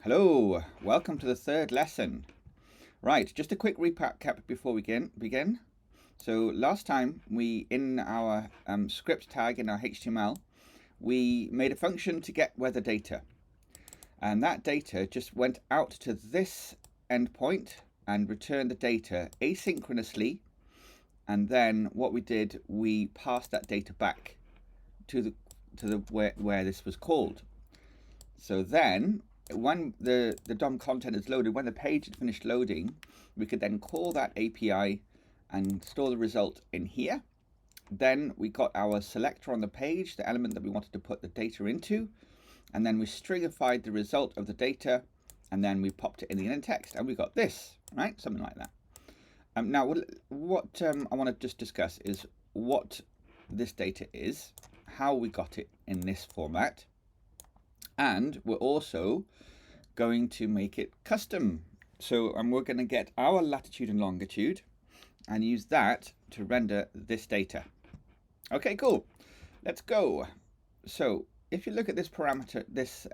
Hello, welcome to the third lesson. Right, just a quick recap before we begin. So last time in our script tag in our HTML, we made a function to get weather data. And that data just went out to this endpoint and returned the data asynchronously. And then what we did, we passed that data back to where this was called. So then when the DOM content is loaded, when the page is finished loading, we could then call that API and store the result in here. Then we got our selector on the page, the element that we wanted to put the data into, and then we stringified the result of the data, and then we popped it in the inner text, and we got this, right? Something like that. Now, what I want to just discuss is what this data is, how we got it in this format, and we're also going to make it custom. So we're going to get our latitude and longitude and use that to render this data. Okay, cool. Let's go. So if you look at this parameter, this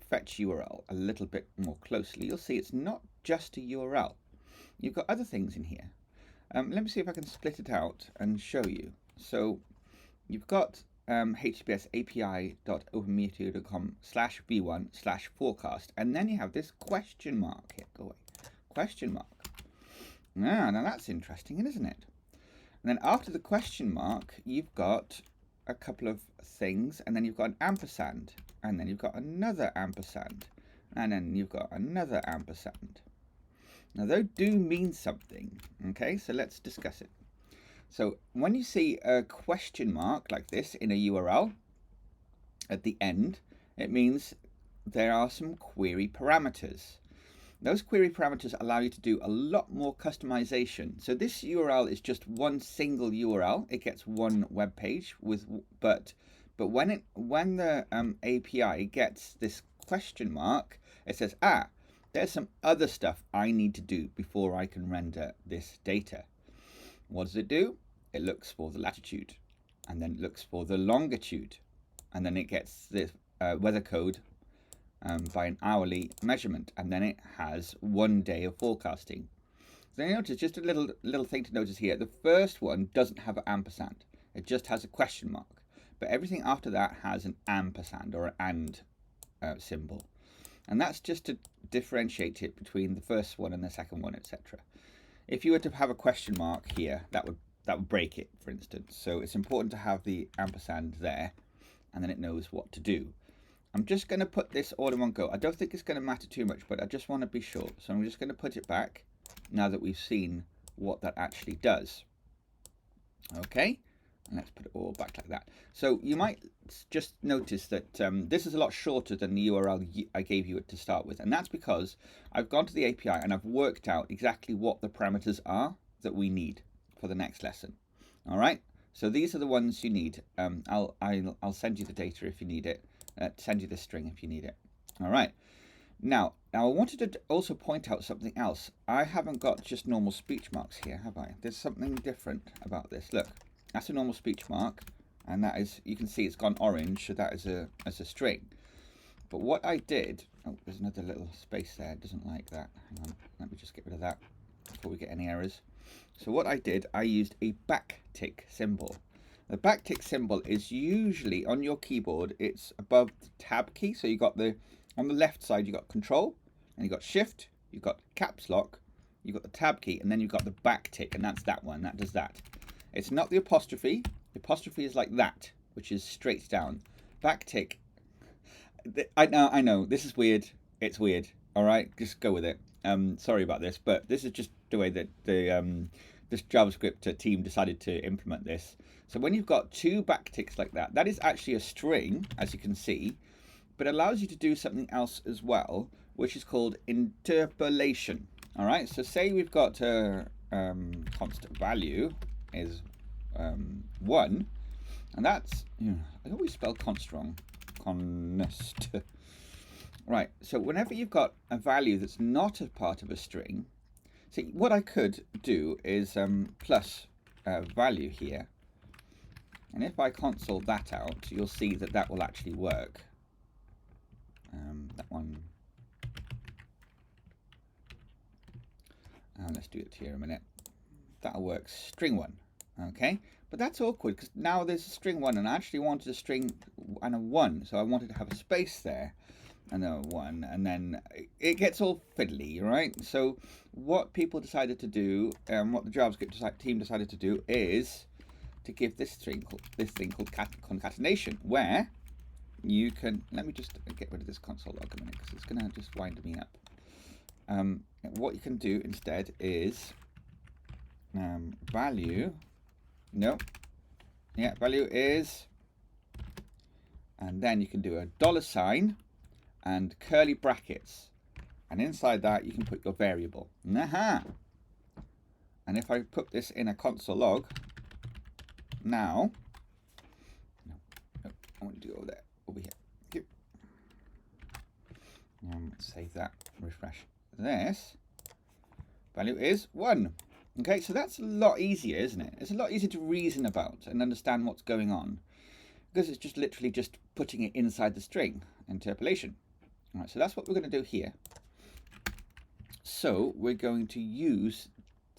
fetch URL a little bit more closely, you'll see it's not just a URL. You've got other things in here. Let me see if I can split it out and show you. So you've got https api.openmeteor.com/v1/forecast, and then you have this question mark here. Go away. Question mark. Now that's interesting, isn't it? And then after the question mark, you've got a couple of things, and then you've got an ampersand, and then you've got another ampersand, and then you've got another ampersand. Now those do mean something, okay? So let's discuss it. So when you see a question mark like this in a URL at the end, it means there are some query parameters. Those query parameters allow you to do a lot more customization. So this URL is just one single URL. It gets one web page but when the API gets this question mark, it says, there's some other stuff I need to do before I can render this data. What does it do? It looks for the latitude, and then it looks for the longitude, and then it gets this weather code by an hourly measurement, and then it has 1 day of forecasting. So you notice just a little thing to notice here. The first one doesn't have an ampersand; it just has a question mark. But everything after that has an ampersand or an and symbol, and that's just to differentiate it between the first one and the second one, etc. If you were to have a question mark here, that would break it, for instance. So it's important to have the ampersand there, and then it knows what to do. I'm just going to put this all in one go. I don't think it's going to matter too much, but I just want to be sure. So I'm just going to put it back now that we've seen what that actually does. Okay, and let's put it all back like that. So you might just notice that this is a lot shorter than the URL I gave you to start with, and that's because I've gone to the API and I've worked out exactly what the parameters are that we need for the next lesson. All right, so these are the ones you need. I'll send you the data if you need it. Send you the string if you need it. All right. Now I wanted to also point out something else. I haven't got just normal speech marks here, have I? There's something different about this. Look, that's a normal speech mark, and that is, you can see it's gone orange, so that is a string. But what I did, there's another little space there. It doesn't like that. Hang on, let me just get rid of that before we get any errors. So what I did, I used a backtick symbol. The backtick symbol is usually on your keyboard. It's above the tab key. So you got on the left side, you got Control, and you got Shift, you got Caps Lock, you got the tab key, and then you got the backtick, and that's that one. That does that. It's not the apostrophe. The apostrophe is like that, which is straight down. Backtick. I know. This is weird. It's weird. All right, just go with it. Sorry about this, but this is just the way that this JavaScript team decided to implement this. So when you've got two backticks like that, that is actually a string, as you can see, but it allows you to do something else as well, which is called interpolation. All right, so say we've got a constant value is 1, and that's, I always spell const wrong. Const. Right, so whenever you've got a value that's not a part of a string, see, what I could do is plus value here. And if I console that out, you'll see that that will actually work. That one let's do it here a minute. That'll work. String 1. Okay, but that's awkward because now there's a string 1, and I actually wanted a string and a 1, so I wanted to have a space there and a 1, and then it gets all fiddly, right? So what people decided to do, what the JavaScript team decided to do, is to give this thing called concatenation, where you can, let me just get rid of this console log a minute because it's going to just wind me up. What you can do instead is value is, and then you can do a $sign and curly brackets, and inside that you can put your variable. And if I put this in a console log now, I want to do over here. Save that, refresh this. Value is 1. Okay, so that's a lot easier, isn't it? It's a lot easier to reason about and understand what's going on, because it's just literally just putting it inside the string, interpolation. All right, so that's what we're going to do here. So we're going to use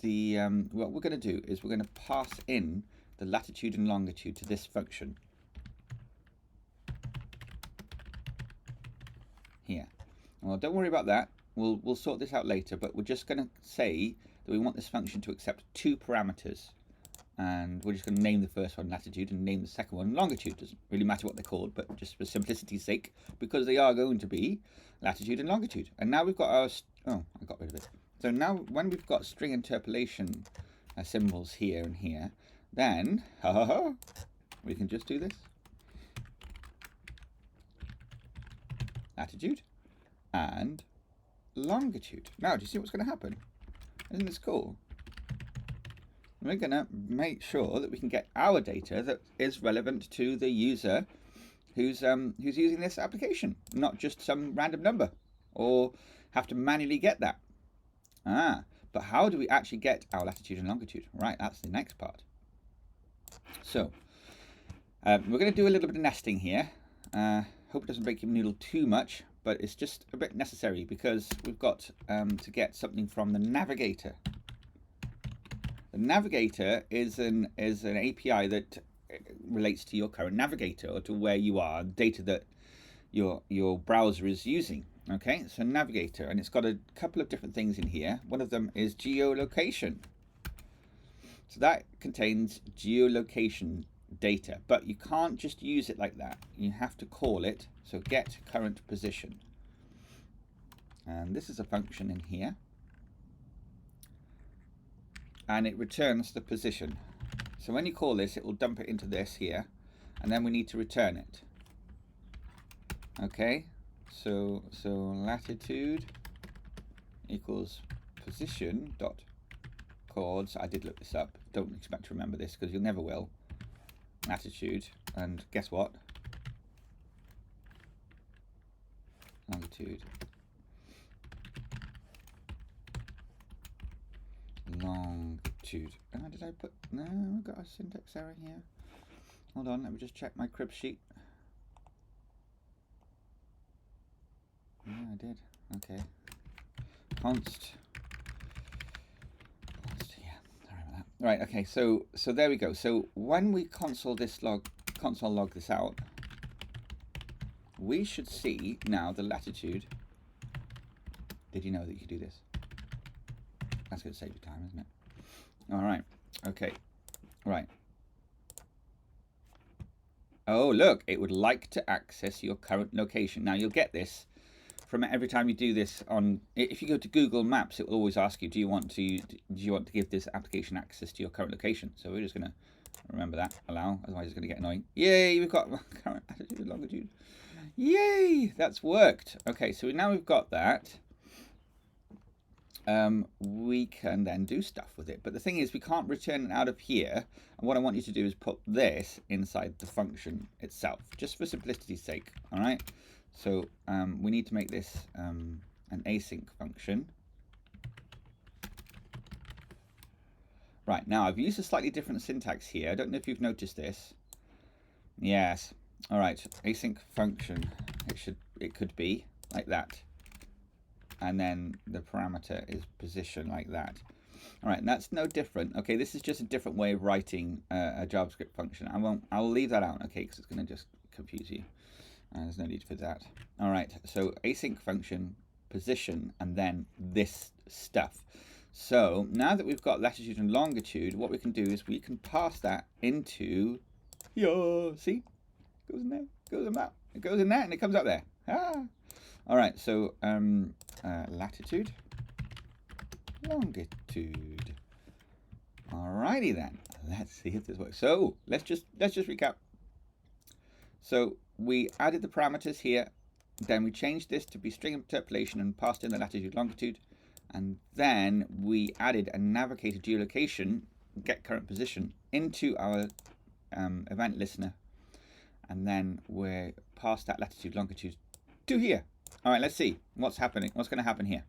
the, what we're going to do is we're going to pass in the latitude and longitude to this function here. Well, don't worry about that. We'll sort this out later, but we're just going to say that we want this function to accept 2 parameters. And we're just going to name the first one latitude and name the second one longitude. Doesn't really matter what they're called, but just for simplicity's sake, because they are going to be latitude and longitude. And now we've got our, oh, I got rid of it. So now when we've got string interpolation symbols here and here, then we can just do this. Latitude and longitude. Now, do you see what's going to happen? Isn't this cool? We're going to make sure that we can get our data that is relevant to the user who's using this application, not just some random number, or have to manually get that. But how do we actually get our latitude and longitude? Right, that's the next part. So we're going to do a little bit of nesting here. Hope it doesn't break your noodle too much, but it's just a bit necessary because we've got to get something from the Navigator. The Navigator is an API that relates to your current navigator, or to where you are, data that your browser is using. Okay, so Navigator, and it's got a couple of different things in here. One of them is geolocation. So that contains geolocation data, but you can't just use it like that. You have to call it, so get current position. And this is a function in here. And it returns the position. So when you call this, it will dump it into this here, and then we need to return it. Okay, so latitude equals position dot chords. I did look this up. Don't expect to remember this because you never will. Latitude, and guess what? Longitude. Longitude. Did I put? No, I've got a syntax error here. Hold on, let me just check my crib sheet. Yeah, I did. Okay. Const. Yeah, sorry about that. Right. Okay. So there we go. So when we console log this out, we should see now the latitude. Did you know that you could do this? That's going to save you time, isn't it? All right. Okay. Right. Oh, look, it would like to access your current location. Now, you'll get this from every time you do this on, if you go to Google Maps, it will always ask you, do you want to give this application access to your current location? So we're just going to remember that, allow, otherwise it's going to get annoying. Yay, we've got current latitude, longitude. Yay, that's worked. Okay, so now we've got that. We can then do stuff with it. But the thing is, we can't return it out of here. And what I want you to do is put this inside the function itself, just for simplicity's sake. All right. So we need to make this an async function. Right, now I've used a slightly different syntax here. I don't know if you've noticed this. Yes. All right, async function. It could be like that. And then the parameter is position like that. All right, and that's no different. Okay, this is just a different way of writing a JavaScript function. I'll leave that out, okay, because it's going to just confuse you. There's no need for that. All right, so async function, position, and then this stuff. So now that we've got latitude and longitude, what we can do is we can pass that into here. See, goes in there, goes in that, it goes in that, and it comes up there. Ah. All right, so latitude, longitude. Alrighty then. Let's see if this works. So let's just recap. So we added the parameters here, then we changed this to be string interpolation and passed in the latitude longitude, and then we added a navigator geolocation, get current position, into our event listener, and then we passed that latitude longitude to here. All right, let's see what's happening. What's going to happen here?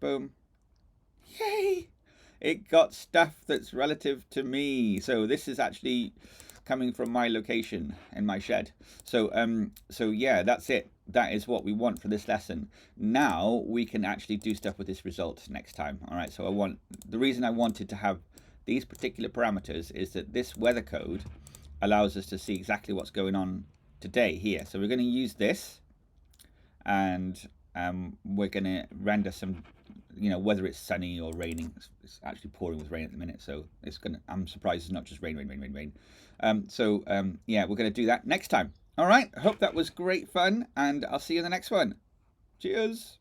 Boom. Yay! It got stuff that's relative to me. So this is actually coming from my location in my shed. So yeah, that's it. That is what we want for this lesson. Now we can actually do stuff with this result next time. All right, so the reason I wanted to have these particular parameters is that this weather code allows us to see exactly what's going on today here. So we're going to use this, and we're going to render some, whether it's sunny or raining. It's actually pouring with rain at the minute, so I'm surprised it's not just rain. Yeah, we're going to do that next time. All right, I hope that was great fun, and I'll see you in the next one. Cheers.